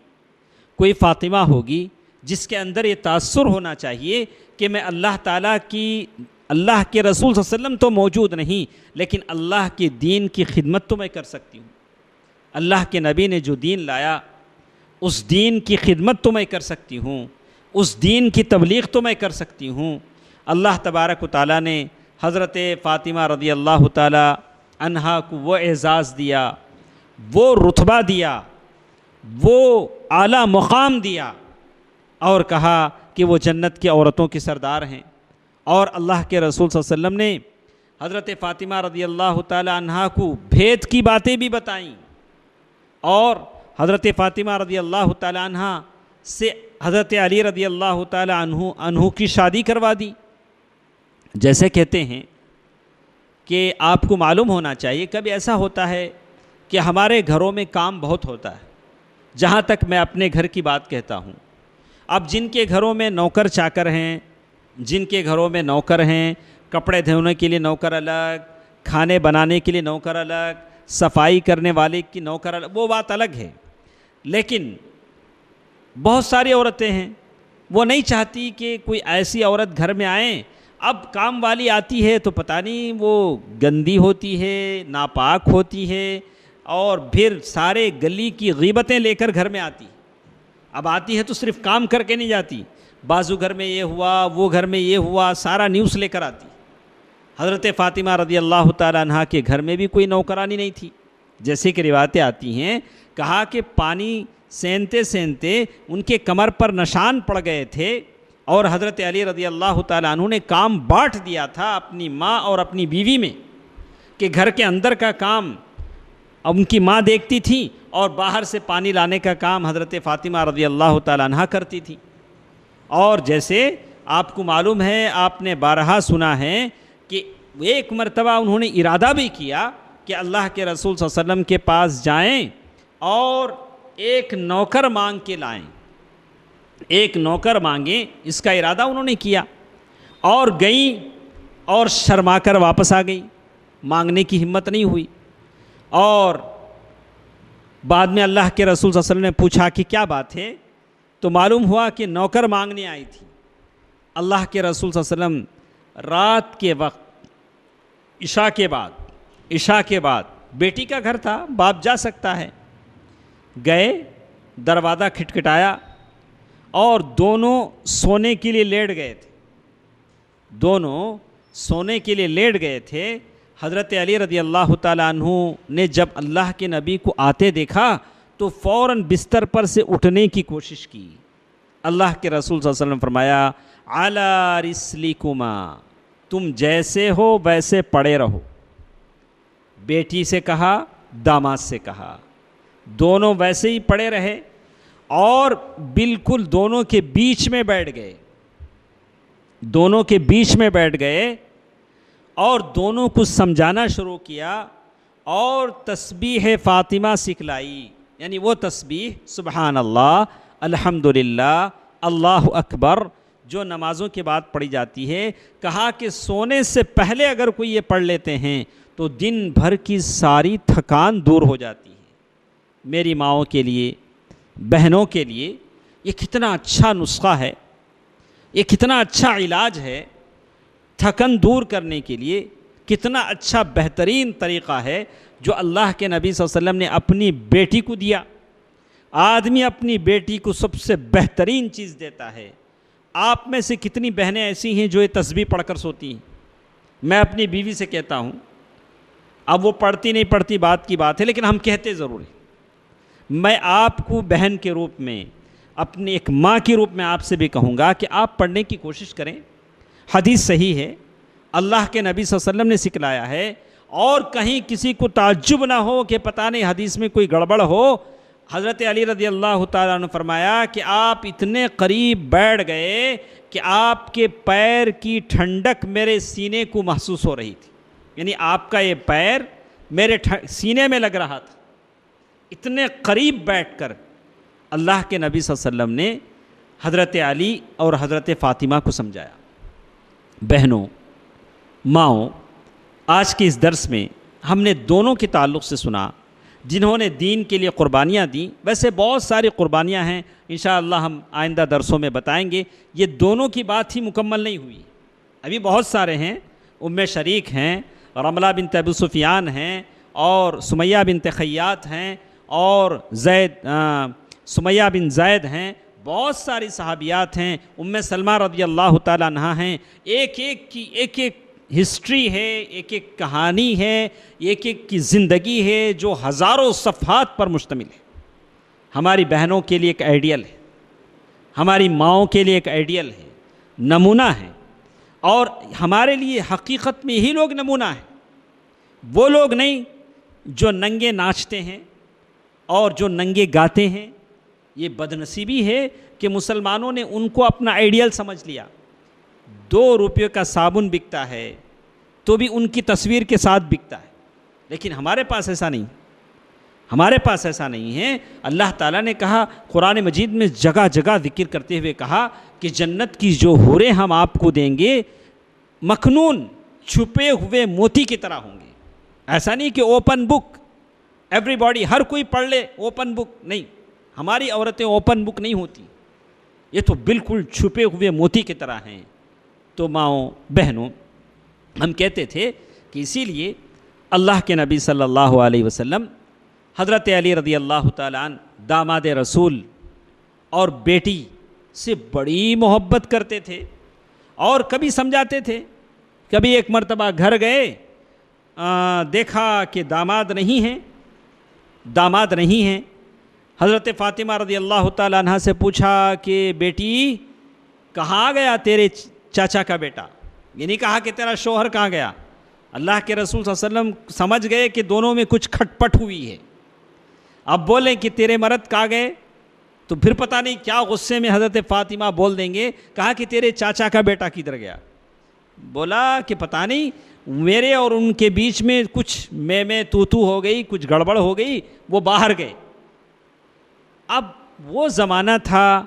کوئی فاطمہ ہوگی جس کے اندر یہ تاثر ہونا چاہیے کہ میں اللہ تعالیٰ کی، اللہ کے رسول صلی اللہ علیہ وسلم تو موجود نہیں، لیکن اللہ کے دین کی خدمت تو میں کر سکتی ہوں۔ اللہ کے نبی نے جو دین لایا اس دین کی خدمت تو میں کر سکتی ہوں، اس دین کی تبلیغ تو میں کر سکتی ہوں۔ اللہ تبارک و تعالیٰ نے حضرت فاطمہ رضی اللہ تعالی عنہا کو وہ اعزاز دیا، وہ رتبہ دیا، وہ اعلیٰ مقام دیا، اور کہا کہ وہ جنت کی عورتوں کی سردار ہیں۔ اور اللہ کے رسول صلی اللہ علیہ وسلم نے حضرت فاطمہ رضی اللہ تعالی عنہا کو بھید کی باتیں بھی بتائیں، اور حضرت فاطمہ رضی اللہ تعالی عنہا سے حضرت علی رضی اللہ تعالی عنہ کی شادی کروا دی۔ جیسے کہتے ہیں کہ آپ کو معلوم ہونا چاہیے، کبھی ایسا ہوتا ہے کہ ہمارے گھروں میں کام بہت ہوتا ہے۔ جہاں تک میں اپنے گھر کی بات کہتا ہوں، اب جن کے گھروں میں نوکر چاکر ہیں، جن کے گھروں میں نوکر ہیں، کپڑے دھونے کے لیے نوکر الگ، کھانے بنانے کے لیے نوکر الگ، صفائی کرنے والے کی نوکر الگ، وہ بات الگ ہے۔ لیکن بہت ساری عورتیں ہیں، وہ نہیں چاہتی کہ کوئی ایسی عورت گھر میں آئیں۔ اب کام والی آتی ہے تو پتہ نہیں وہ گندی ہوتی ہے، ناپاک ہوتی ہے، اور پھر سارے گلی کی غیبتیں لے کر گھر میں آتی۔ اب آتی ہے تو صرف کام کر کے نہیں جاتی، بازو گھر میں یہ ہوا، وہ گھر میں یہ ہوا، سارا نیوز لے کر آتی۔ حضرت فاطمہ رضی اللہ تعالی عنہا کے گھر میں بھی کوئی نوکرانی نہیں تھی۔ جیسے کہ روایتیں آتی ہیں، کہا کہ پانی سینتے سینتے ان کے کمر پر نشان پڑ گئے تھے، اور حضرت علی رضی اللہ تعالی عنہ نے کام بانٹ دیا تھا اپنی ماں اور اپنی بیوی میں، کہ گھر کے اندر کا کام ان کی ماں دیکھتی تھی، اور باہر سے پانی لانے کا کام حضرت فاطمہ رضی اللہ تعالی عنہا کرتی تھی۔ اور جیسے آپ کو معلوم ہے، آپ نے بارہا سنا ہے کہ ایک مرتبہ انہوں نے ارادہ بھی کیا کہ اللہ کے رسول صلی اللہ علیہ وسلم کے پاس جائیں اور ایک نوکر مانگ کے لائیں، ایک نوکر مانگیں، اس کا ارادہ انہوں نے کیا، اور گئیں اور شرما کر واپس آ گئی، مانگنے کی ہمت نہیں ہوئی۔ اور بعد میں اللہ کے رسول صلی اللہ علیہ وسلم نے پوچھا کہ کیا بات ہے، تو معلوم ہوا کہ نوکر مانگنے آئی تھی۔ اللہ کے رسول صلی اللہ علیہ وسلم رات کے وقت عشاء کے بعد بیٹی کا گھر تھا، باپ جا سکتا ہے، گئے، دروازہ کھٹکھٹایا، اور دونوں سونے کے لیے لیٹ گئے تھے، دونوں سونے کے لیے لیٹ گئے تھے۔ حضرت علی رضی اللہ تعالیٰ عنہ نے جب اللہ کے نبی کو آتے دیکھا تو فوراً بستر پر سے اٹھنے کی کوشش کی۔ اللہ کے رسول صلی اللہ علیہ وسلم فرمایا، علی رسلکما، تم جیسے ہو ویسے پڑے رہو۔ بیٹی سے کہا، داماد سے کہا، دونوں ویسے ہی پڑے رہے، اور بالکل دونوں کے بیچ میں بیٹھ گئے، دونوں کے بیچ میں بیٹھ گئے، اور دونوں کو سمجھانا شروع کیا، اور تسبیح فاطمہ سکھلائی، یعنی وہ تسبیح سبحان اللہ، الحمدللہ، اللہ اکبر، جو نمازوں کے بعد پڑھی جاتی ہے۔ کہا کہ سونے سے پہلے اگر کوئی یہ پڑھ لیتے ہیں تو دن بھر کی ساری تھکان دور ہو جاتی ہے۔ میری ماؤں کے لیے، بہنوں کے لیے یہ کتنا اچھا نسخہ ہے، یہ کتنا اچھا علاج ہے۔ تھکن دور کرنے کے لیے کتنا اچھا بہترین طریقہ ہے جو اللہ کے نبی صلی اللہ علیہ وسلم نے اپنی بیٹی کو دیا۔ آدمی اپنی بیٹی کو سب سے بہترین چیز دیتا ہے۔ آپ میں سے کتنی بہنیں ایسی ہیں جو یہ تسبیح پڑھ کر سوتی ہیں؟ میں اپنی بیوی سے کہتا ہوں، اب وہ پڑھتی نہیں پڑھتی بات کی بات ہے، لیکن ہم کہتے ضرور ہیں۔ میں آپ کو بہن کے روپ میں، اپنی ایک ماں کے روپ میں آپ سے بھی کہوں گا کہ آپ پڑھنے کی کوشش کریں۔ حدیث صحیح ہے، اللہ کے نبی صلی اللہ علیہ وسلم نے سکھلایا ہے، اور کہیں کسی کو تعجب نہ ہو کہ پتہ نہیں حدیث میں کوئی گڑبڑ ہو۔ حضرت علی رضی اللہ تعالیٰ عنہ فرمایا کہ آپ اتنے قریب بیٹھ گئے کہ آپ کے پیر کی ٹھنڈک میرے سینے کو محسوس ہو رہی تھی، یعنی آپ کا یہ پیر میرے سینے میں لگ رہا تھا۔ اتنے قریب بیٹھ کر اللہ کے نبی صلی اللہ علیہ وسلم نے حضرت علی اور حضرت فاطمہ کو سمجھایا۔ بہنوں، ماؤں، آج کے اس درس میں ہم نے دونوں کے تعلق سے سنا جنہوں نے دین کے لیے قربانیاں دیں۔ ویسے بہت ساری قربانیاں ہیں، انشاءاللہ ہم آئندہ درسوں میں بتائیں گے۔ یہ دونوں کی بات ہی مکمل نہیں ہوئی، ابھی بہت سارے ہیں۔ ام شریک ہیں، رملہ بنت ابو سفیان ہیں، اور سمیہ بنت خیاط ہیں، اور سمیہ بن زید ہیں، بہت ساری صحابیات ہیں، ام سلمہ رضی اللہ تعالیٰ عنہا ہیں۔ ایک ایک کی ایک ایک ہسٹری ہے، ایک ایک کہانی ہے، ایک ایک کی زندگی ہے جو ہزاروں صفحات پر مشتمل ہے۔ ہماری بہنوں کے لیے ایک آئیڈیل ہے، ہماری ماؤں کے لیے ایک آئیڈیل ہے، نمونہ ہے، اور ہمارے لیے حقیقت میں یہی لوگ نمونہ ہیں۔ وہ لوگ نہیں جو ننگے ناچتے ہیں اور جو ننگے گاتے ہیں۔ یہ بدنصیبی ہے کہ مسلمانوں نے ان کو اپنا آئیڈیل سمجھ لیا۔ 2 روپے کا صابن بکتا ہے تو بھی ان کی تصویر کے ساتھ بکتا ہے، لیکن ہمارے پاس ایسا نہیں، ہمارے پاس ایسا نہیں ہے۔ اللہ تعالیٰ نے کہا قرآن مجید میں جگہ جگہ ذکر کرتے ہوئے کہا کہ جنت کی جو حوریں ہم آپ کو دیں گے مخنون چھپے ہوئے موتی کی طرح ہوں گے۔ ایسا نہیں کہ اوپن بک ایوری باڈی، ہر کوئی پڑھ لے، اوپن بک نہیں۔ ہماری عورتیں اوپن بک نہیں ہوتی، یہ تو بالکل چھپے ہوئے موتی کی طرح ہیں۔ تو ماؤں، بہنوں، ہم کہتے تھے کہ اسی لیے اللہ کے نبی صلی اللہ علیہ وسلم حضرت علی رضی اللہ تعالیٰ عنہ داماد رسول اور بیٹی سے بڑی محبت کرتے تھے، اور کبھی سمجھاتے تھے۔ کبھی ایک مرتبہ گھر گئے، دیکھا کہ داماد نہیں ہیں۔ حضرت فاطمہ رضی اللہ تعالیٰ عنہ سے پوچھا کہ بیٹی کہاں گیا تیرے چاچا کا بیٹا؟ یہ نہیں کہا کہ تیرا شوہر کہاں گیا۔ اللہ کے رسول صلی اللہ علیہ وسلم سمجھ گئے کہ دونوں میں کچھ کھٹ پٹ ہوئی ہے۔ اب بولیں کہ تیرے مرد کہاں گئے تو پھر پتہ نہیں کیا غصے میں حضرت فاطمہ بول دیں گے، کہا کہ تیرے چاچا کا بیٹا کدھر گیا؟ بولا کہ پتہ نہیں، میرے اور ان کے بیچ میں کچھ میں تو ہو گئی، کچھ گڑبڑ ہو گئی، وہ باہر گئے۔ اب وہ زمانہ تھا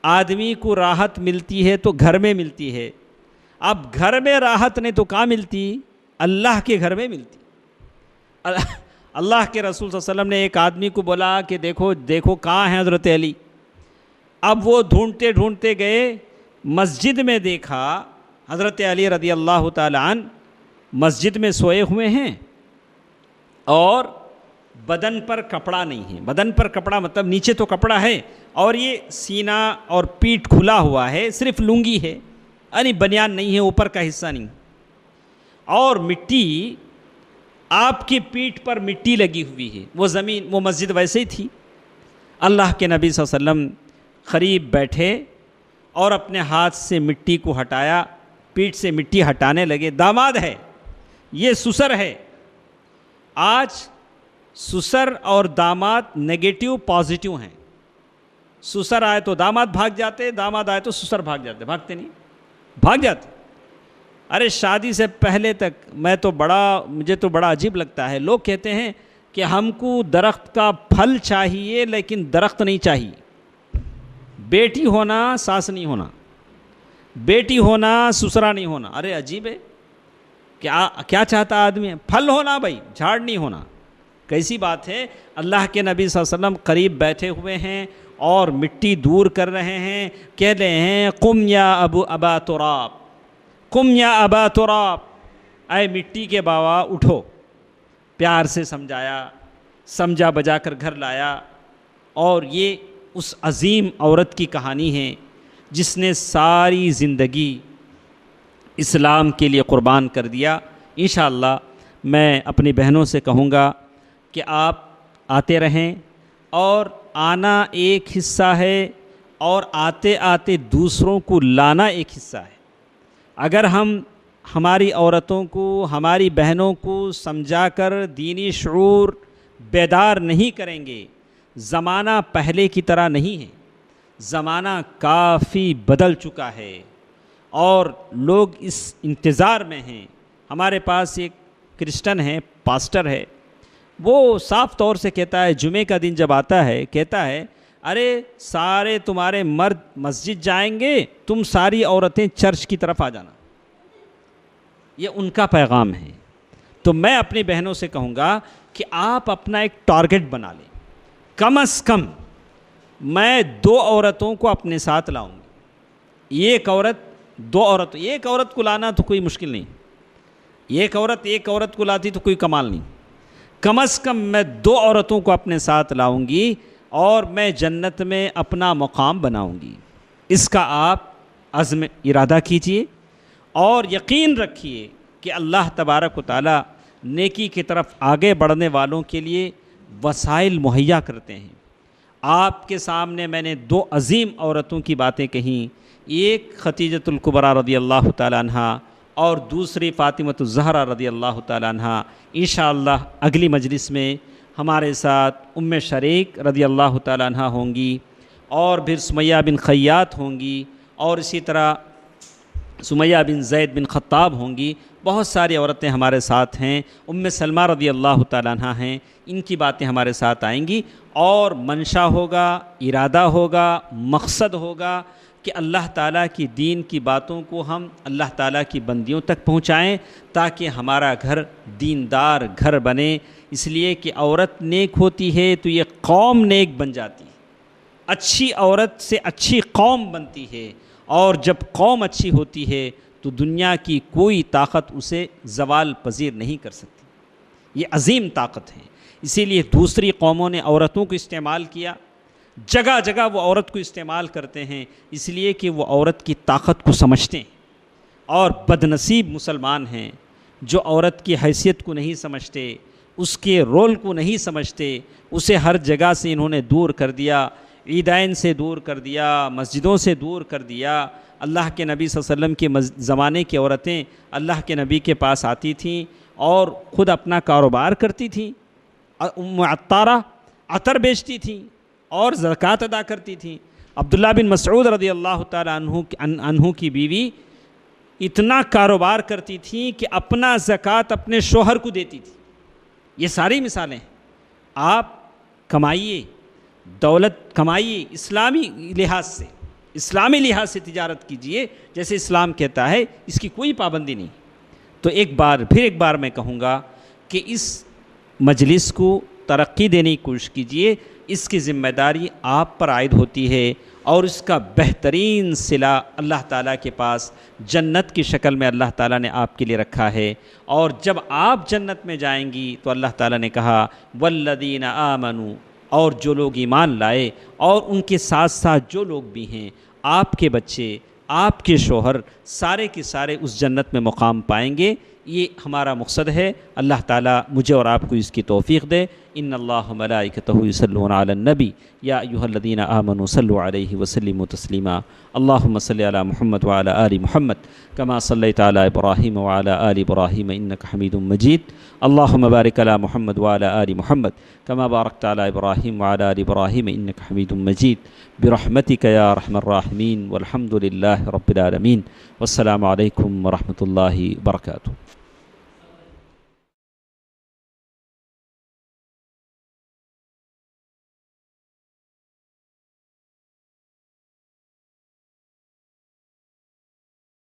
آدمی کو راحت ملتی ہے تو گھر میں ملتی ہے۔ اب گھر میں راحت نہیں تو کہاں ملتی؟ اللہ کے گھر میں ملتی۔ اللہ کے رسول صلی اللہ علیہ وسلم نے ایک آدمی کو بولا کہ دیکھو کہاں ہیں حضرت علی۔ اب وہ ڈھونڈتے ڈھونڈتے گئے، مسجد میں دیکھا حضرت علی رضی اللہ تعالیٰ عنہ مسجد میں سوئے ہوئے ہیں، اور بدن پر کپڑا نہیں ہے۔ بدن پر کپڑا مطلب نیچے تو کپڑا ہے، اور یہ سینہ اور پیٹھ کھلا ہوا ہے، صرف لنگی ہے، یعنی بنیان نہیں ہے، اوپر کا حصہ نہیں۔ اور مٹی، آپ کی پیٹھ پر مٹی لگی ہوئی ہے، وہ مسجد ویسے ہی تھی۔ اللہ کے نبی صلی اللہ علیہ وسلم قریب بیٹھے اور اپنے ہاتھ سے مٹی کو ہٹایا، پیٹھ سے مٹی ہٹانے لگے۔ داماد ہے، یہ سسر ہے۔ آج سسر اور داماد نیگیٹو پازیٹو ہیں۔ سسر آئے تو داماد بھاگ جاتے، داماد آئے تو سسر بھاگ جاتے۔ بھاگتے نہیں، بھاگ جاتے۔ ارے شادی سے پہلے تک مجھے تو بڑا عجیب لگتا ہے، لوگ کہتے ہیں کہ ہم کو درخت کا پھل چاہیے لیکن درخت نہیں چاہیے۔ بیٹی ہونا ساس نہیں ہونا، بیٹی ہونا سسرا نہیں ہونا۔ ارے عجیب ہے، کیا چاہتا آدمی؟ پھل ہونا بھائی، جھاڑ نہیں ہونا۔ کیسی بات ہے؟ اللہ کے نبی صلی اللہ علیہ وسلم قریب بیٹھے ہوئے ہیں اور مٹی دور کر رہے ہیں، کہہ رہے ہیں قم یا ابا تراب، قم یا ابا تراب، اے مٹی کے باوا اٹھو، پیار سے سمجھایا، سمجھا بجا کر گھر لایا۔ اور یہ اس عظیم عورت کی کہانی ہے جس نے ساری زندگی اسلام کے لیے قربان کر دیا۔ انشاءاللہ میں اپنی بہنوں سے کہوں گا کہ آپ آتے رہیں، اور آنا ایک حصہ ہے اور آتے آتے دوسروں کو لانا ایک حصہ ہے۔ اگر ہم ہماری عورتوں کو، ہماری بہنوں کو سمجھا کر دینی شعور بیدار نہیں کریں گے، زمانہ پہلے کی طرح نہیں ہے، زمانہ کافی بدل چکا ہے اور لوگ اس انتظار میں ہیں۔ ہمارے پاس ایک کرسچن ہے، پاسٹر ہے، وہ صاف طور سے کہتا ہے، جمعے کا دن جب آتا ہے کہتا ہے ارے سارے تمہارے مرد مسجد جائیں گے، تم ساری عورتیں چرچ کی طرف آ جانا۔ یہ ان کا پیغام ہے۔ تو میں اپنی بہنوں سے کہوں گا کہ آپ اپنا ایک ٹارگٹ بنا لیں، کم از کم میں 2 عورتوں کو اپنے ساتھ لاؤں گی۔ ایک عورت کو لانا تو کوئی مشکل نہیں، ایک عورت کو لاتی تو کوئی کمال نہیں، کم از کم میں 2 عورتوں کو اپنے ساتھ لاؤں گی اور میں جنت میں اپنا مقام بناؤں گی۔ اس کا آپ عزم ارادہ کیجئے اور یقین رکھیے کہ اللہ تبارک و تعالی نیکی کی طرف آگے بڑھنے والوں کے لیے وسائل مہیا کرتے ہیں۔ آپ کے سامنے میں نے 2 عظیم عورتوں کی باتیں کہیں، ایک خدیجۃ الکبریٰ رضی اللہ تعالیٰ عنہا اور دوسری فاطمۃ الزہرا رضی اللہ تعالیٰ عنہا۔ انشاءاللہ اگلی مجلس میں ہمارے ساتھ ام شریک رضی اللہ تعالیٰ عنہا ہوں گی، اور پھر سمیہ بن خیاط ہوں گی، اور اسی طرح سمیہ بن زید بن خطاب ہوں گی۔ بہت ساری عورتیں ہمارے ساتھ ہیں، ام سلمہ رضی اللہ تعالیٰ عنہا ہیں، ان کی باتیں ہمارے ساتھ آئیں گی، اور منشا ہوگا، ارادہ ہوگا، مقصد ہوگا کہ اللہ تعالیٰ کی دین کی باتوں کو ہم اللہ تعالیٰ کی بندیوں تک پہنچائیں تاکہ ہمارا گھر دیندار گھر بنے۔ اس لیے کہ عورت نیک ہوتی ہے تو یہ قوم نیک بن جاتی ہے، اچھی عورت سے اچھی قوم بنتی ہے، اور جب قوم اچھی ہوتی ہے تو دنیا کی کوئی طاقت اسے زوال پذیر نہیں کر سکتی۔ یہ عظیم طاقت ہے، اسی لیے دوسری قوموں نے عورتوں کو استعمال کیا، جگہ جگہ وہ عورت کو استعمال کرتے ہیں، اس لیے کہ وہ عورت کی طاقت کو سمجھتے ہیں۔ اور بدنصیب مسلمان ہیں جو عورت کی حیثیت کو نہیں سمجھتے، اس کے رول کو نہیں سمجھتے، اسے ہر جگہ سے انہوں نے دور کر دیا، عیدین سے دور کر دیا، مسجدوں سے دور کر دیا۔ اللہ کے نبی صلی اللہ علیہ وسلم کے زمانے کی عورتیں اللہ کے نبی کے پاس آتی تھیں اور خود اپنا کاروبار کرتی تھیں۔ ام عطارہ عطر بیچتی تھیں اور زکوٰۃ ادا کرتی تھیں۔ عبداللہ بن مسعود رضی اللہ تعالیٰ عنہ کی بیوی اتنا کاروبار کرتی تھیں کہ اپنا زکوٰۃ اپنے شوہر کو دیتی تھی۔ یہ ساری مثالیں ہیں۔ آپ کمائیے، دولت کمائیے، اسلامی لحاظ سے تجارت کیجئے، جیسے اسلام کہتا ہے، اس کی کوئی پابندی نہیں۔ تو ایک بار میں کہوں گا کہ اس مجلس کو ترقی دینے کی کوشش کیجئے، اس کی ذمہ داری آپ پر عائد ہوتی ہے، اور اس کا بہترین صلہ اللہ تعالیٰ کے پاس جنت کی شکل میں اللہ تعالیٰ نے آپ کے لیے رکھا ہے۔ اور جب آپ جنت میں جائیں گی تو اللہ تعالیٰ نے کہا والذین آمنوا، اور جو لوگ ایمان لائے، اور ان کے ساتھ ساتھ جو لوگ بھی ہیں، آپ کے بچے، آپ کے شوہر، سارے کے سارے اس جنت میں مقام پائیں گے۔ یہ ہمارا مقصد ہے۔ اللہ تعالیٰ مجھے اور آپ کو اس کی توفیق دے۔ ان اللہ ملائکتہ یصلون علی النبی یا ایھا الذین آمنوا صلوا علیہ وسلموا تسلیما۔ اللہم صل علی محمد وعلی آل محمد کما صلیت علی ابراہیم وعلی آل ابراہیم انک حمید مجید۔ اللہم بارک علی محمد وعلی آل محمد کما بارکت علی ابراہیم وعلی آل ابراہیم انک حمید مجید برحمتک یا ارحم الراحمین والحمد للہ رب العالمین۔ والسلام علیکم ورحمۃ اللہ وبرکاتہ۔